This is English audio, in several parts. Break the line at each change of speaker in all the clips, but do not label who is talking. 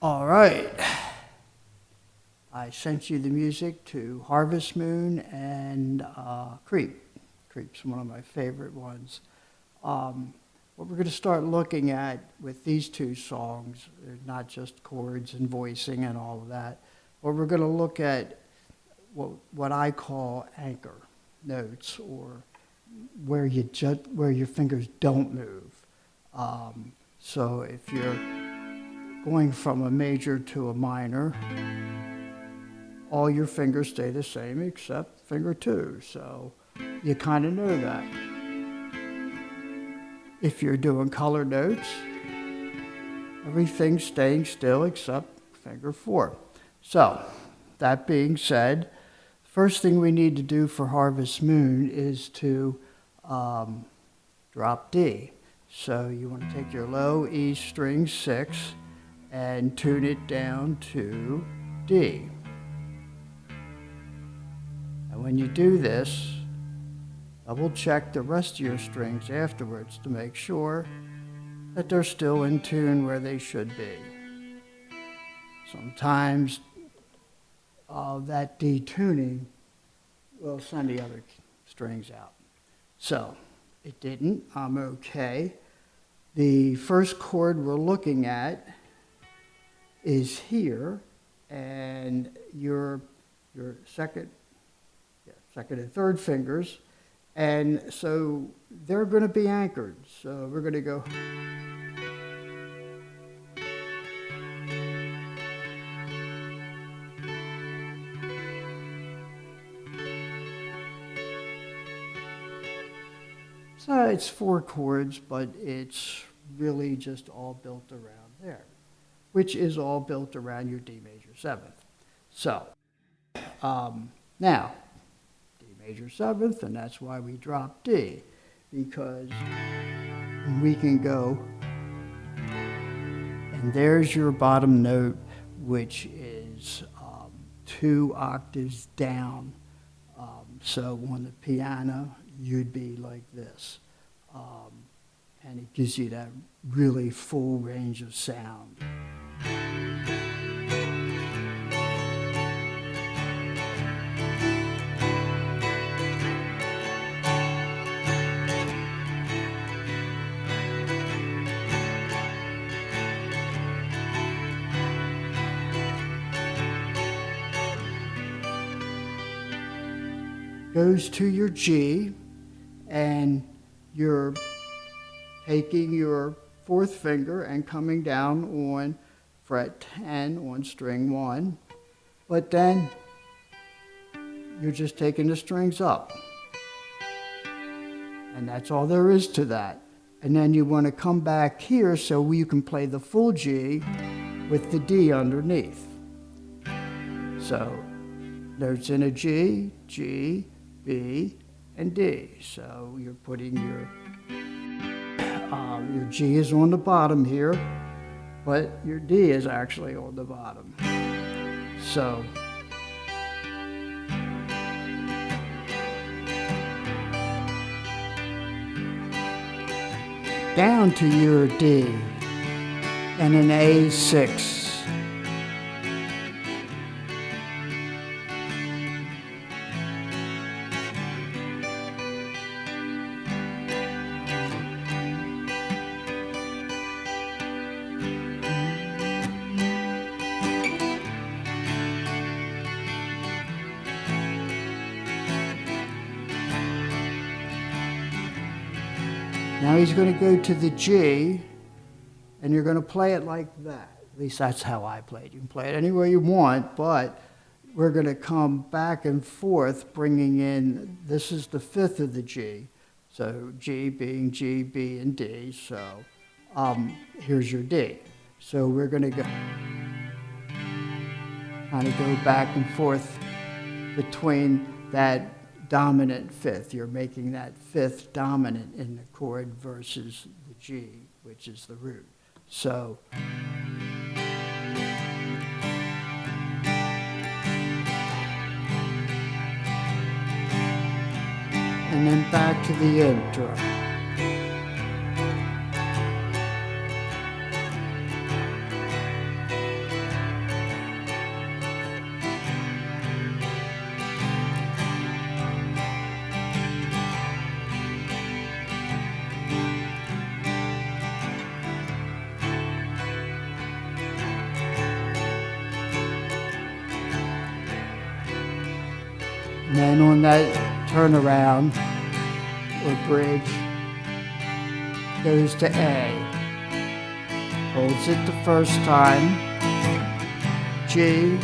All right. I sent you the music to Harvest Moon and Creep. Creep's one of my favorite ones. What we're going to start looking at with these two songs, not just chords and voicing and all of that, but we're going to look at what I call anchor notes, or where your fingers don't move. So if you're going from a major to a minor, all your fingers stay the same except finger 2. So you kind of know that. If you're doing color notes, everything's staying still except finger 4. So that being said, first thing we need to do for Harvest Moon is to drop D. So you want to take your low E string 6 and tune it down to D. And when you do this, double check the rest of your strings afterwards to make sure that they're still in tune where they should be. Sometimes that detuning will send the other strings out. So it didn't. I'm okay. The first chord we're looking at is here, and your second and third fingers, and so they're going to be anchored. So we're going to go. So it's 4 chords, but it's really just all built around there, which is all built around your D major 7th. So now, D major 7th, and that's why we drop D, because we can go, and there's your bottom note, which is 2 octaves down. So on the piano, you'd be like this. And it gives you that really full range of sound. Goes to your G, and you're taking your 4th finger and coming down on fret 10 on string 1, but then you're just taking the strings up. And that's all there is to that. And then you want to come back here so you can play the full G with the D underneath. So notes in a G, G, B, and D. So you're putting your G is on the bottom here, but your D is actually on the bottom. So down to your D and an A6. Now he's going to go to the G, and you're going to play it like that. At least that's how I play it. You can play it anywhere you want, but we're going to come back and forth, bringing in, this is the 5th of the G. So G being G, B, and D. So here's your D. So we're going to go kind of go back and forth between that dominant 5th. You're making that 5th dominant in the chord versus the G, which is the root. So and then back to the intro. And then on that turnaround or bridge, goes to A. Holds it the first time. G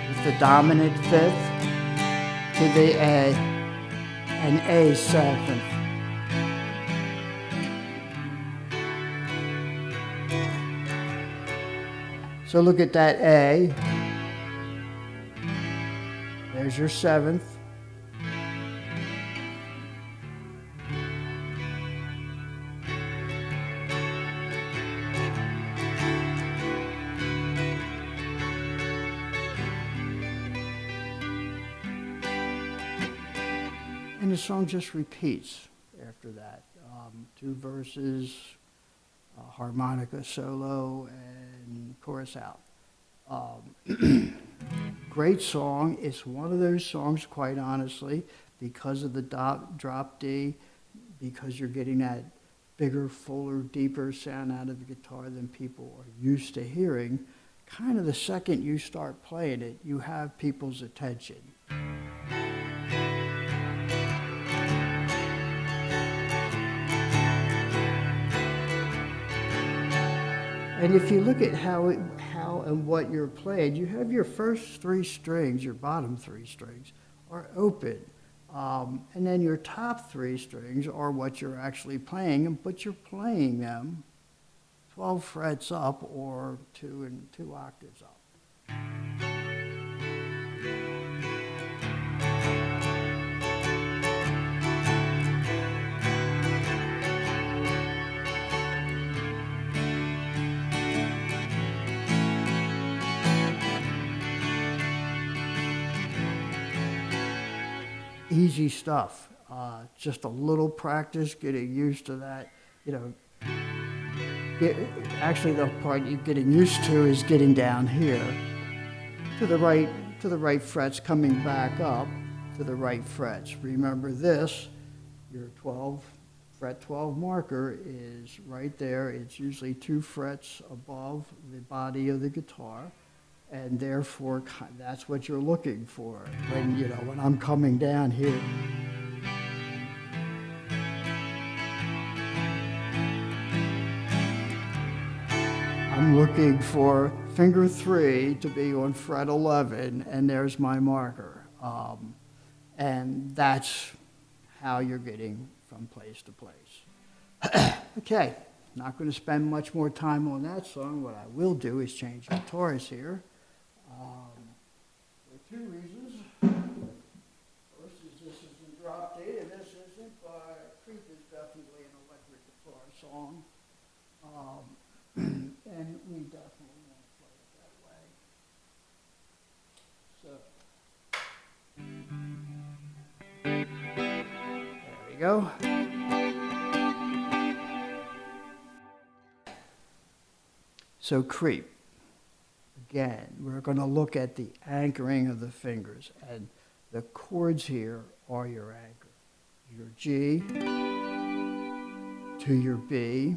with the dominant fifth to the A, and A seventh. So look at that A. There's your seventh. And the song just repeats after that. Two verses, harmonica solo, and chorus out. Great song. It's one of those songs, quite honestly, because of the drop D, because you're getting that bigger, fuller, deeper sound out of the guitar than people are used to hearing. Kind of the second you start playing it, you have people's attention. And if you look at how and what you're playing, you have your first three strings, your bottom three strings, are open. And then your top three strings are what you're actually playing, but you're playing them 12 frets up or 2 octaves up. Easy stuff. Just a little practice, getting used to that. Actually, the part you're getting used to is getting down here to the right frets, coming back up to the right frets. Remember this, your fret 12 marker is right there. It's usually 2 frets above the body of the guitar. And therefore, that's what you're looking for when I'm coming down here. I'm looking for finger 3 to be on fret 11, and there's my marker. And that's how you're getting from place to place. Okay, not going to spend much more time on that song. What I will do is change guitars here. For 2 reasons. First is this isn't drop D, and this isn't, but Creep is definitely an electric guitar song. And we definitely want to play it that way. There we go. So Creep. Again, we're going to look at the anchoring of the fingers, and the chords here are your anchor. Your G to your B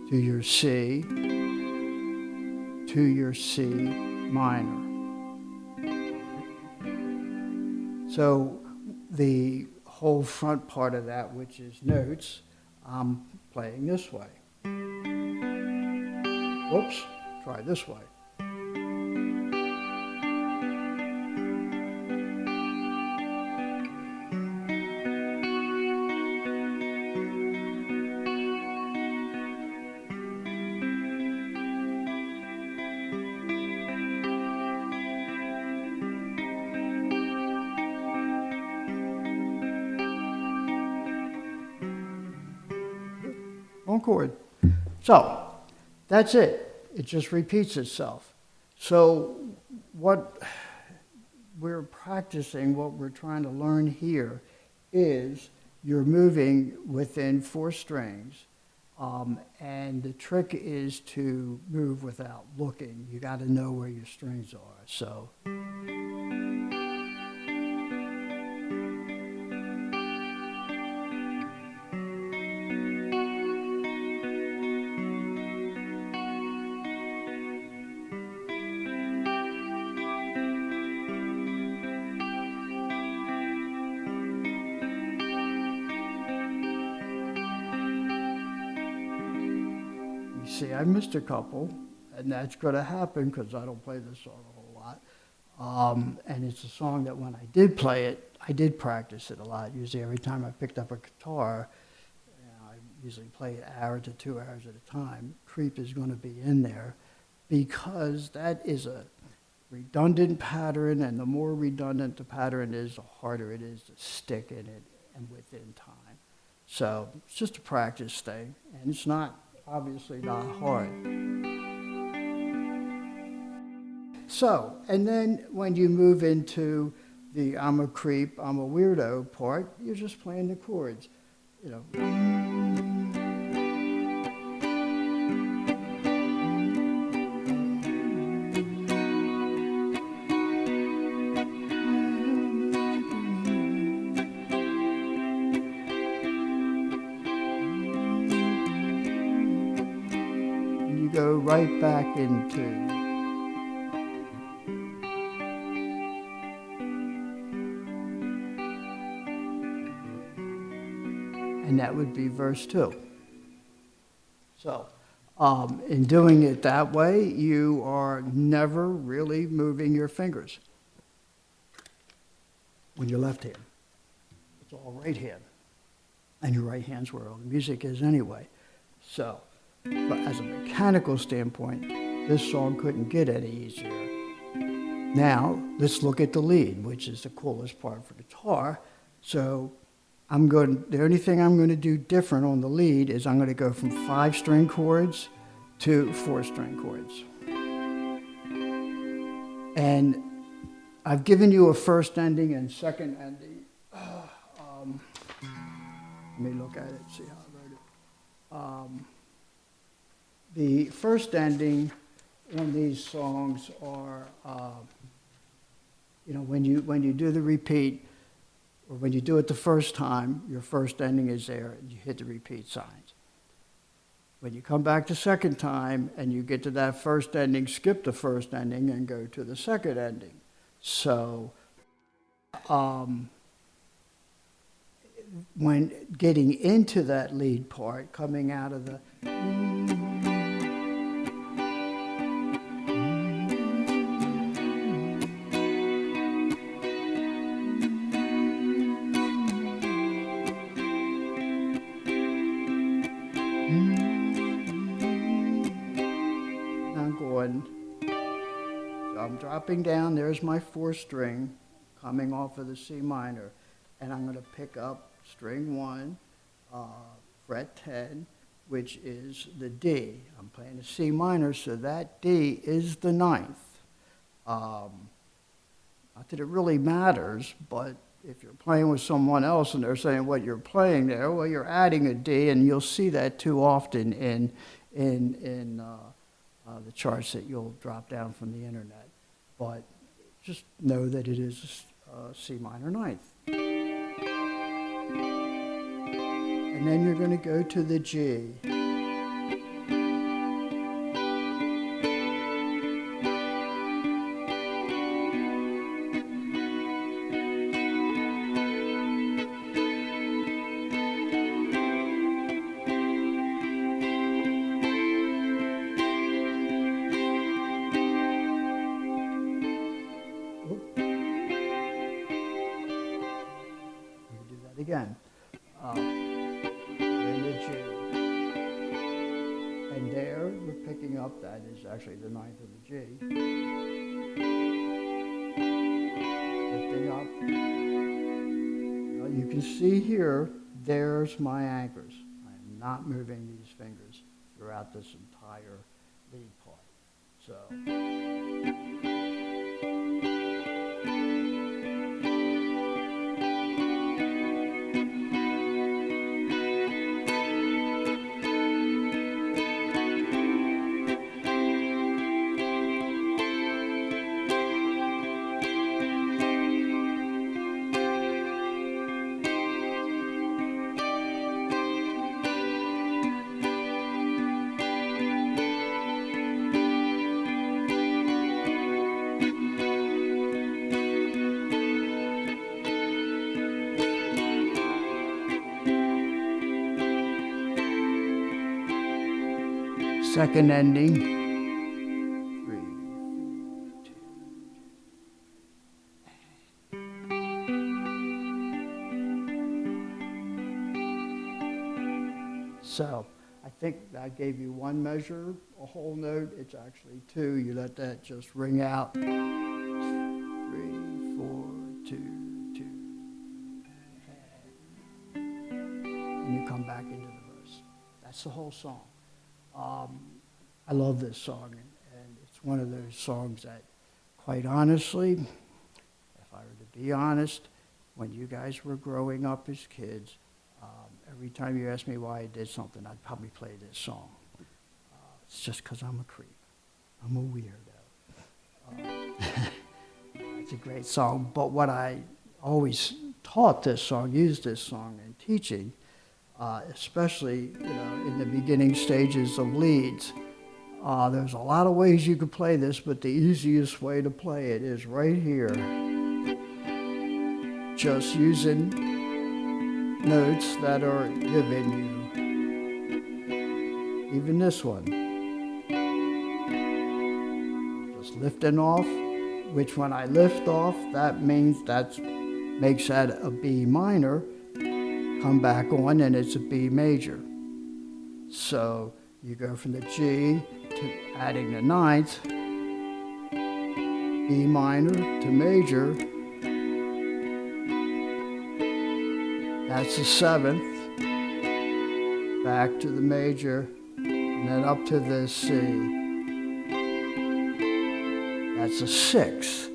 to your C to your C minor. So the whole front part of that, which is notes, I'm playing this way. Whoops. Try this way. One chord. So that's it. It just repeats itself. So what we're practicing, what we're trying to learn here is you're moving within 4 strings. And the trick is to move without looking. You got to know where your strings are. So. see, I missed a couple, and that's going to happen because I don't play this song a whole lot. And it's a song that when I did play it, I did practice it a lot. Usually every time I picked up a guitar, I usually play an hour to 2 hours at a time. Creep is going to be in there because that is a redundant pattern, and the more redundant the pattern is, the harder it is to stick in it and within time. So it's just a practice thing, and it's not, obviously not hard. So, and then when you move into the I'm a creep, I'm a weirdo part, you're just playing the chords, you know. And you go right back into and that would be verse 2. So, in doing it that way, you are never really moving your fingers when you're left hand. It's all right hand. And your right hand's where all the music is anyway. So, but as a mechanical standpoint, this song couldn't get any easier. Now, let's look at the lead, which is the coolest part for guitar. So, the only thing I'm going to do different on the lead is I'm going to go from 5-string chords to 4-string chords. And I've given you a first ending and second ending. Let me look at it, see how I wrote it. The first ending on these songs are, when you do the repeat, or when you do it the first time, your first ending is there, and you hit the repeat signs. When you come back the second time and you get to that first ending, skip the first ending and go to the second ending. So, when getting into that lead part, coming out of the I'm dropping down, there's my 4th string coming off of the C minor, and I'm going to pick up string 1, fret 10, which is the D. I'm playing a C minor, so that D is the 9th. Not that it really matters, but if you're playing with someone else and they're saying what you're playing there, well, you're adding a D, and you'll see that too often in the charts that you'll drop down from the internet. But just know that it is C minor 9th. And then you're going to go to the G. Again, in the G. And there, we're picking up, that is actually the 9th of the G. Lifting up. Now you can see here, there's my anchors. I am not moving these fingers throughout this entire lead part. So. second ending. 3, 4, 2. So I think I gave you one measure, a whole note. It's actually two. You let that just ring out. 3, 4, 2, 2. And you come back into the verse. That's the whole song. I love this song, and it's one of those songs that, quite honestly, if I were to be honest, when you guys were growing up as kids, every time you asked me why I did something, I'd probably play this song. It's just because I'm a creep. I'm a weirdo. It's a great song, but what I always taught this song, used this song in teaching, especially in the beginning stages of leads. There's a lot of ways you could play this, but the easiest way to play it is right here. Just using notes that are given you. Even this one. Just lifting off, which when I lift off, that means makes that a B minor. Come back on and it's a B major. So you go from the G to adding the ninth, B minor to major. That's the seventh, back to the major, and then up to the C. That's a sixth.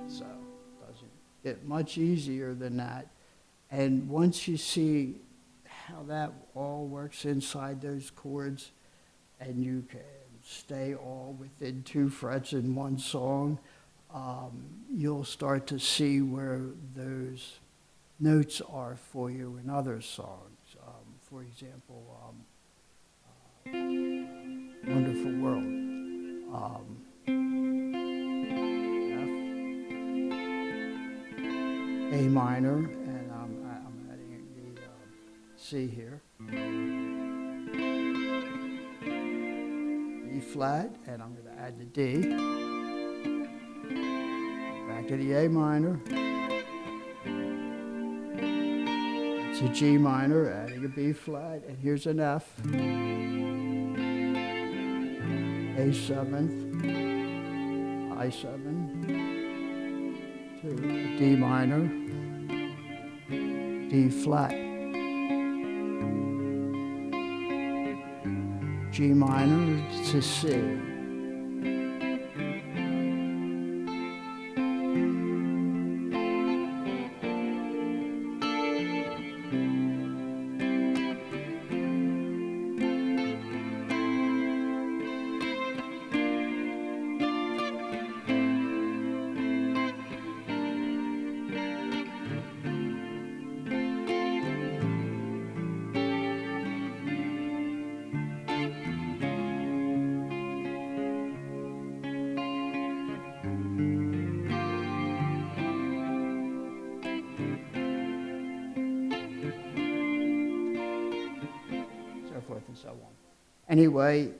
So, doesn't get much easier than that. And once you see how that all works inside those chords, and you can stay all within 2 frets in one song, you'll start to see where those notes are for you in other songs. For example, Wonderful World. F, A minor, and I'm adding the C here. E flat, and I'm going to add the D. Back to the A minor. It's a G minor, adding a B flat, and here's an F. A seventh, I 7, to a D minor, D flat, G minor to C. Forth and so on. Anyway,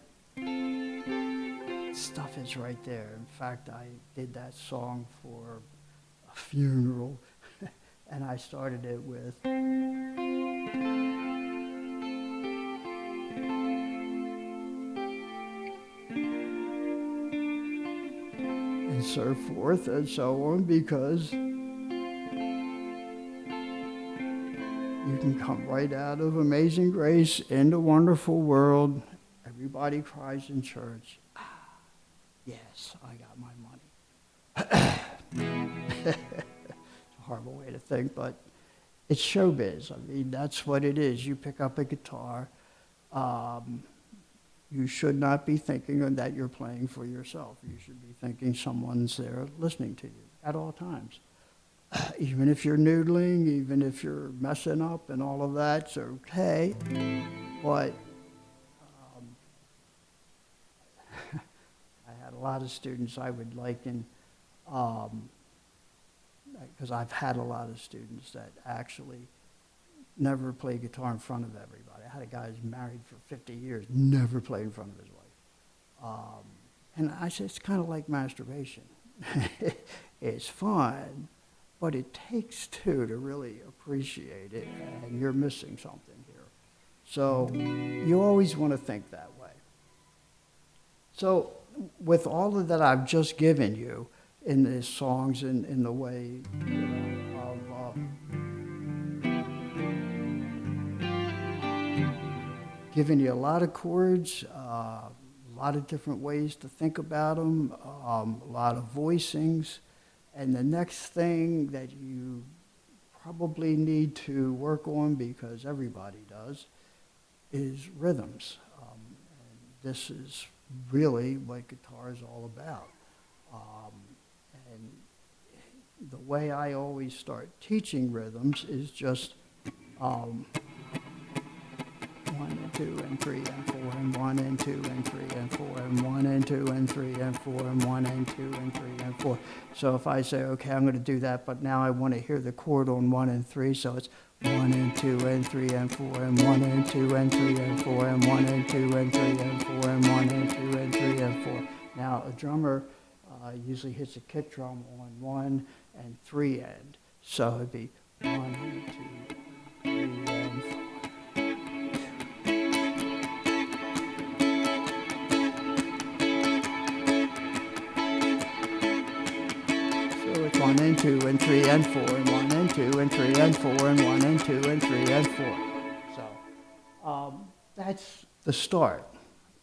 stuff is right there. In fact, I did that song for a funeral, and I started it with and so forth and so on, because you can come right out of Amazing Grace into Wonderful World. Everybody cries in church. Yes, I got my money. It's a horrible way to think, but it's showbiz. I mean, that's what it is. You pick up a guitar. You should not be thinking that you're playing for yourself. You should be thinking someone's there listening to you at all times. Even if you're noodling, even if you're messing up and all of that's okay, but I had a lot of students I would liken Because I've had a lot of students that actually never played guitar in front of everybody. I had a guy who's married for 50 years, never played in front of his wife. And I said, it's kind of like masturbation. It's fun, but it takes two to really appreciate it, and you're missing something here. So you always want to think that way. So with all of that I've just given you in the songs and in the way, of giving you a lot of chords, a lot of different ways to think about them, a lot of voicings. And the next thing that you probably need to work on, because everybody does, is rhythms. And this is really what guitar is all about. And the way I always start teaching rhythms is just 1 and 2 and 3 and 4 and 1 and 2 and 3 and 4 and 1 and 2 and 3 and 4 and 1 and 2 and 3 and 4. So if I say, okay, I'm going to do that, but now I want to hear the chord on 1 and 3, so it's 1 and 2 and 3 and 4 and 1 and 2 and 3 and 4 and 1 and 2 and 3 and 4 and 1 and 2 and 3 and 4. Now a drummer usually hits a kick drum on 1 and 3 end, so it'd be 1 and 2, 3 and 4. So it's 1 and 2 and 3 and 4 and 1 and 2 and 3 and 4 and 1 and 2 and 3 and 4. So that's the start.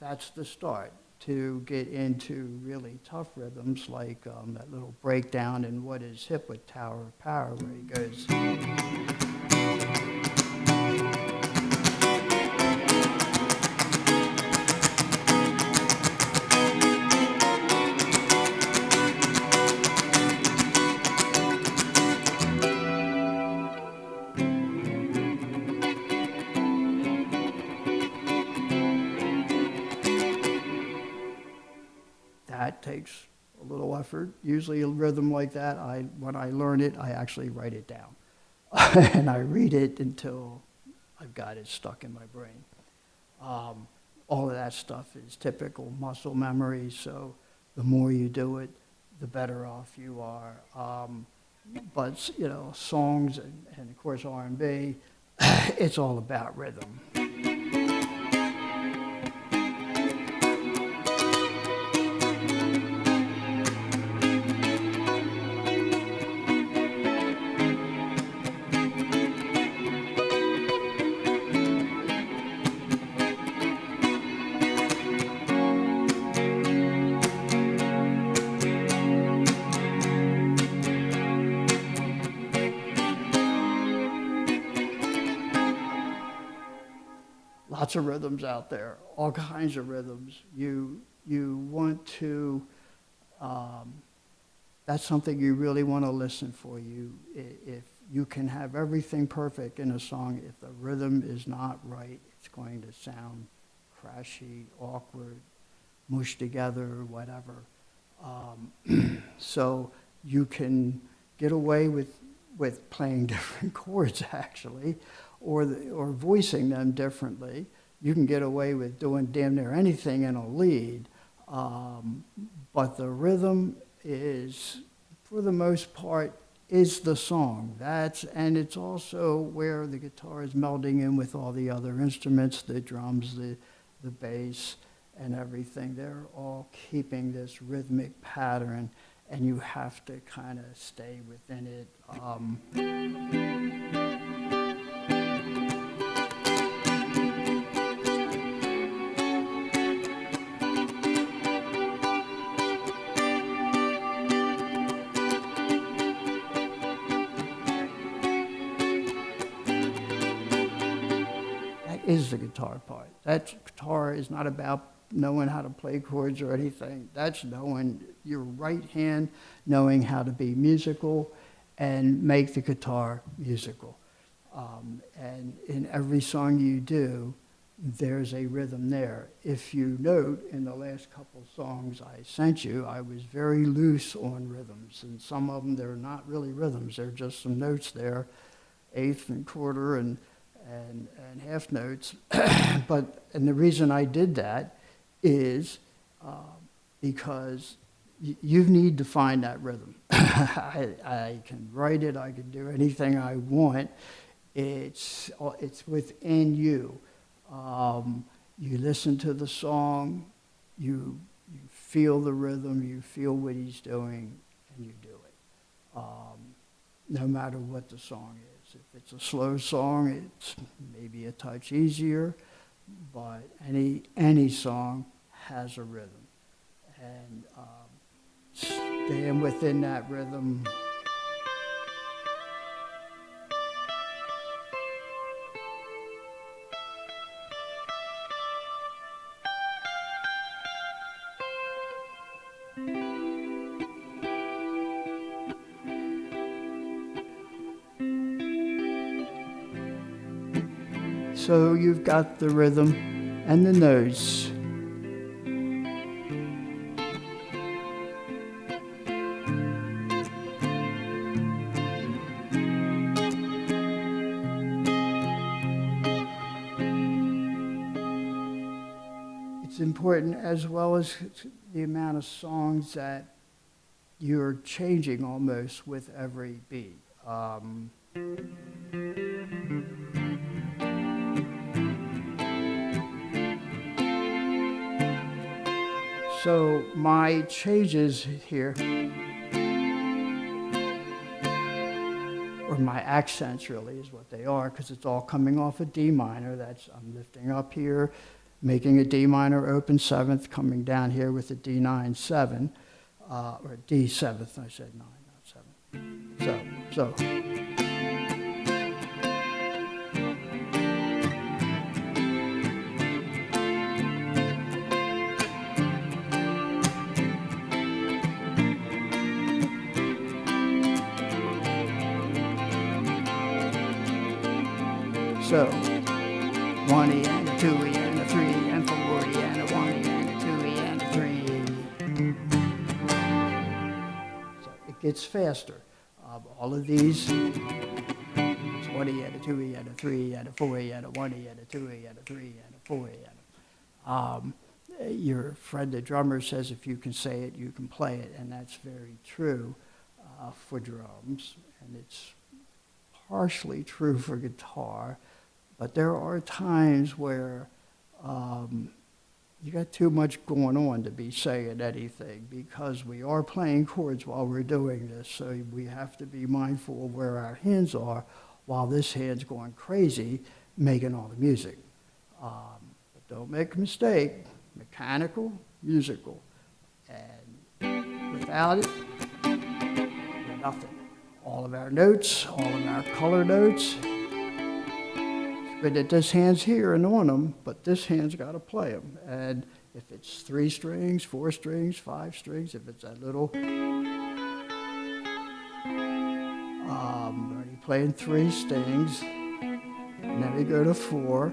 That's the start to get into really tough rhythms like that little breakdown in What Is Hip with Tower of Power, where he goes. That takes a little effort. Usually a rhythm like that, when I learn it, I actually write it down. And I read it until I've got it stuck in my brain. All of that stuff is typical muscle memory, so the more you do it, the better off you are. But, songs and of course R&B, it's all about rhythm. Lots of rhythms out there, all kinds of rhythms. You want to, that's something you really want to listen for. If you can have everything perfect in a song, if the rhythm is not right, it's going to sound crashy, awkward, mushed together, whatever. So you can get away with playing different chords, actually, or voicing them differently. You can get away with doing damn near anything in a lead, but the rhythm is, for the most part, is the song. And it's also where the guitar is melding in with all the other instruments, the drums, the bass, and everything. They're all keeping this rhythmic pattern, and you have to kind of stay within it. Is the guitar part. That guitar is not about knowing how to play chords or anything. That's knowing your right hand, knowing how to be musical and make the guitar musical. And in every song you do, there's a rhythm there. If you note in the last couple songs I sent you, I was very loose on rhythms, and some of them, they're not really rhythms, they're just some notes there, eighth and quarter and half notes. And the reason I did that is because you need to find that rhythm. I can write it, I can do anything I want. It's within you. You listen to the song, you feel the rhythm, you feel what he's doing, and you do it. No matter what the song is. If it's a slow song, it's maybe a touch easier, but any song has a rhythm. And staying within that rhythm. So you've got the rhythm and the notes. It's important as well as the amount of songs that you're changing almost with every beat. So my changes here, or my accents really is what they are, because it's all coming off a D minor. I'm lifting up here, making a D minor open seventh, coming down here with a D9 7, or D seventh. I said 9, not 7. So. So, 1E and a 2E and a 3 and 4E and a 1E and a 2E and a 3. So it gets faster. All of these, it's 1E and a 2E and a 3 and a 4E and a 1E and a 2E and a 3 and a 4E. Your friend the drummer says if you can say it, you can play it, and that's very true for drums, and it's partially true for guitar. But there are times where you got too much going on to be saying anything, because we are playing chords while we're doing this, so we have to be mindful of where our hands are while this hand's going crazy making all the music. But don't make a mistake, mechanical, musical, and without it, we're nothing. All of our notes, all of our color notes, but that this hand's here and on them, but this hand's got to play them. And if it's 3 strings, 4 strings, 5 strings, if it's that little, already playing 3 strings, and then we go to 4.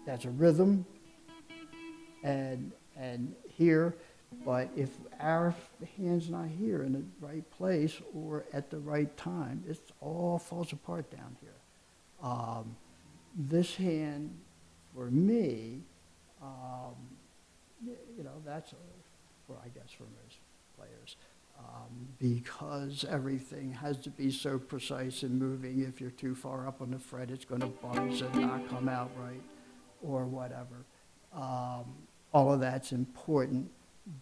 That's a rhythm, and here. But if our hand's not here in the right place or at the right time, it all falls apart down here. This hand, for me, that's for most players, because everything has to be so precise and moving. If you're too far up on the fret, it's going to buzz and not come out right, or whatever. All of that's important.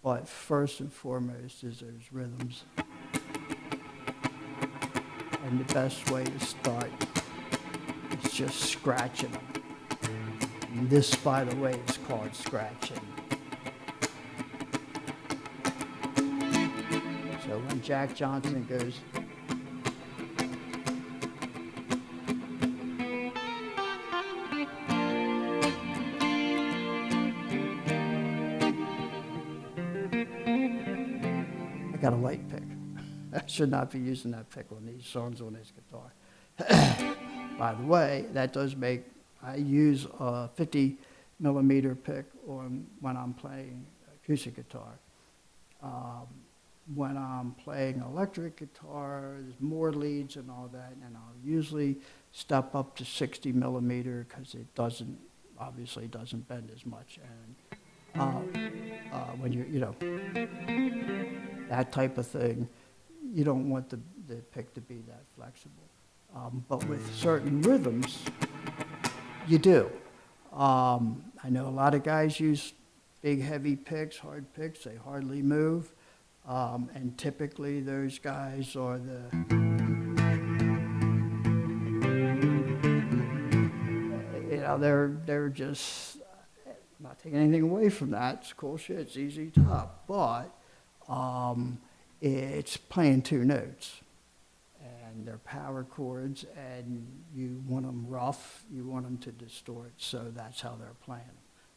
But first and foremost is those rhythms. And the best way to start is just scratching them. And this, by the way, is called scratching. So when Jack Johnson goes, I got a light pick. I should not be using that pick on these songs on this guitar. By the way, that does make, I use a 50 millimeter pick when I'm playing acoustic guitar. When I'm playing electric guitar, there's more leads and all that, and I'll usually step up to 60 millimeter because it obviously doesn't bend as much. And when that type of thing, you don't want the pick to be that flexible. But with certain rhythms, you do. I know a lot of guys use big, heavy picks, hard picks. They hardly move. And typically those guys are they're just, not taking anything away from that. It's cool shit, it's easy top. But it's playing two notes. And they're power chords, and you want them rough, you want them to distort, so that's how they're playing.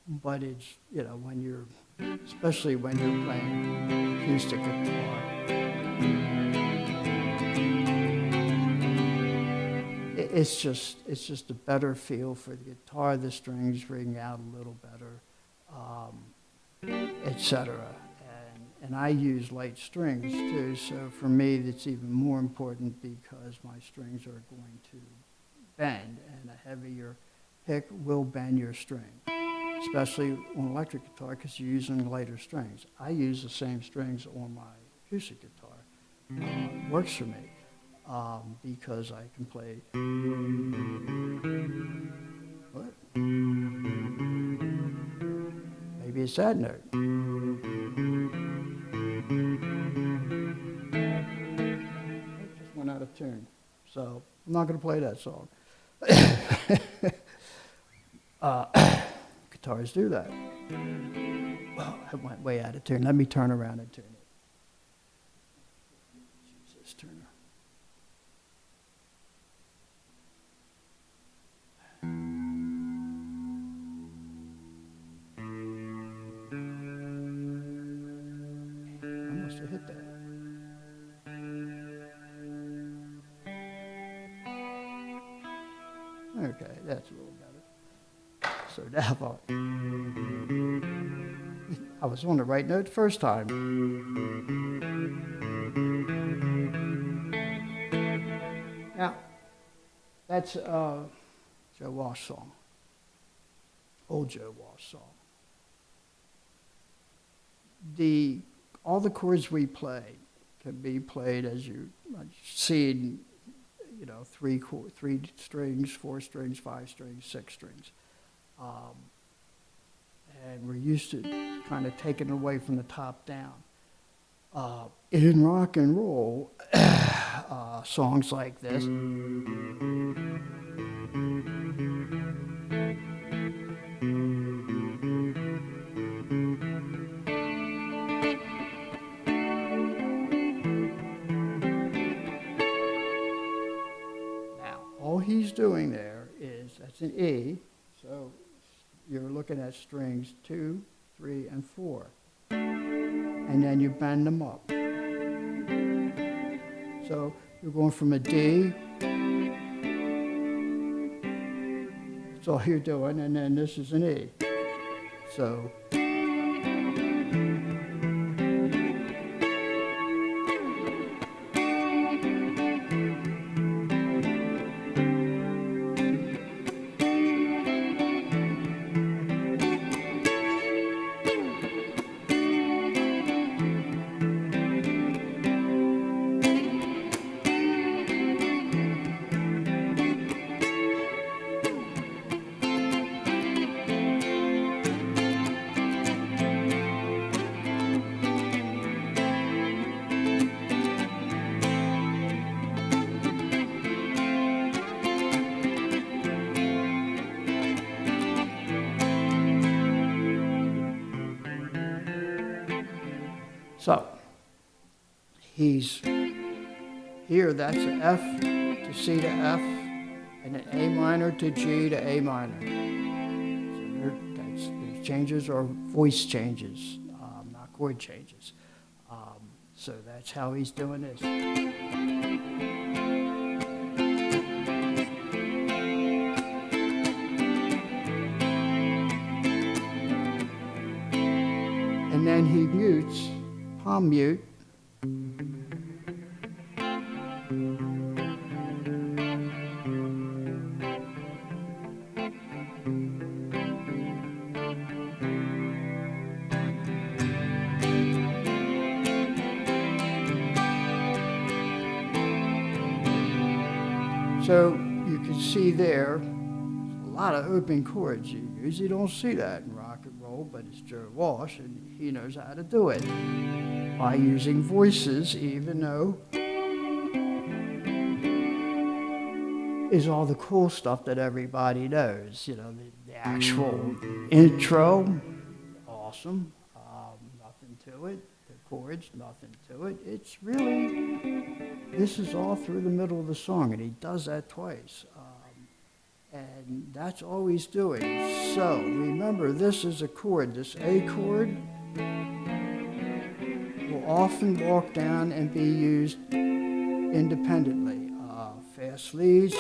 But it's, especially when you're playing acoustic guitar, it's just a better feel for the guitar. The strings ring out a little better, etc. And I use light strings too, so for me it's even more important because my strings are going to bend, and a heavier pick will bend your string, especially on electric guitar because you're using lighter strings. I use the same strings on my acoustic guitar. It works for me because I can play. What? Maybe it's that note. Just went out of tune, so I'm not going to play that song. Guitars do that. Well, I went way out of tune. Let me turn around and tune it. Jesus, turn around. I must have hit that. Okay, that's a little better. So now I was on the right note the first time. Now, that's a Joe Walsh song, old Joe Walsh song. All the chords we play can be played as you see, three strings, 4 strings, 5 strings, 6 strings. And we're used to kind of taking it away from the top down. In rock and roll, songs like this. All he's doing there is, that's an E, so you're looking at strings 2, 3, and 4. And then you bend them up. So you're going from a D, that's all you're doing, and then this is an E. So So, he's here, that's an F to C to F, and an A minor to G to A minor. So these changes are voice changes, not chord changes. So that's how he's doing this. And then he mutes, palm mute. So you can see there, a lot of open chords. You usually don't see that in rock and roll, but it's Joe Walsh, and he knows how to do it by using voices, even though is all the cool stuff that everybody knows. You know, the actual intro, awesome, nothing to it. The chords, nothing to it. It's really, this is all through the middle of the song, and he does that twice. And that's all he's doing. So remember, this is a chord. This A chord will often walk down and be used independently. Fast leads.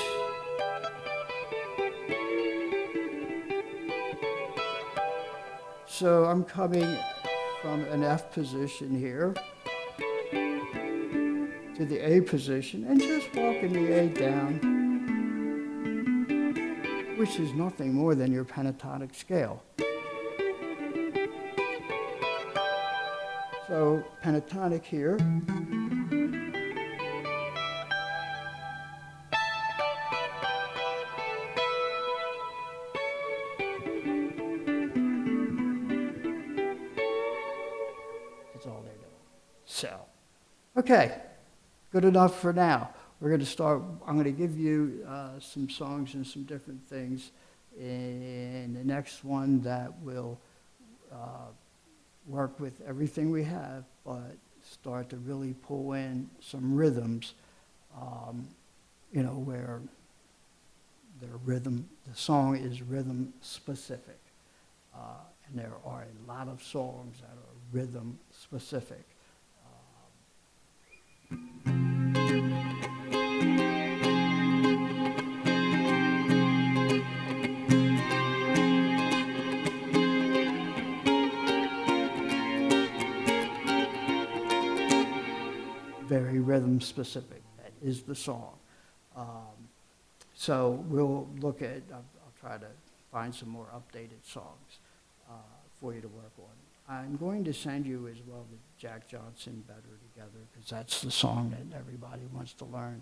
So I'm coming from an F position here to the A position and just walking the A down, which is nothing more than your pentatonic scale. So pentatonic here. That's all they're doing. So, okay, good enough for now. We're going to start, I'm going to give you some songs and some different things in the next one that will work with everything we have, but start to really pull in some rhythms, you know, where the song is rhythm specific. And there are a lot of songs that are rhythm specific. Very rhythm specific. That is the song. So we'll look at, I'll try to find some more updated songs for you to work on. I'm going to send you as well the Jack Johnson Better Together, because that's the song that everybody wants to learn.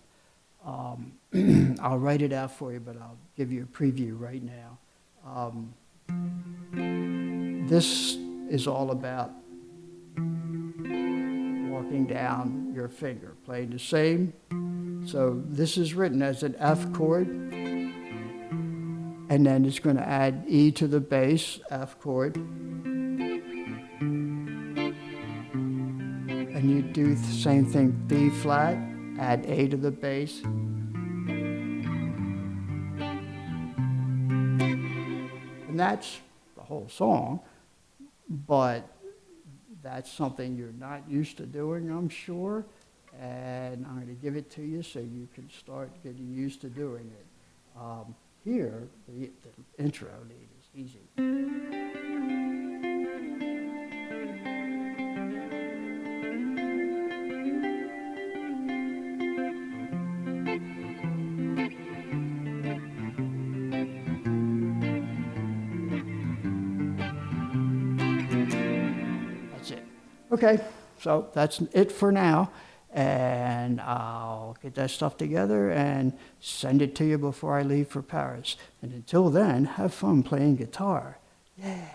I'll write it out for you, but I'll give you a preview right now. This is all about walking down your finger, playing the same. So this is written as an F chord, and then it's going to add E to the bass, F chord. And you do the same thing, B flat, add A to the bass. And that's the whole song, but that's something you're not used to doing, I'm sure, and I'm going to give it to you so you can start getting used to doing it. Here, the intro lead is easy. That's it. Okay, so that's it for now. And I'll get that stuff together and send it to you before I leave for Paris. And until then, have fun playing guitar. Yeah.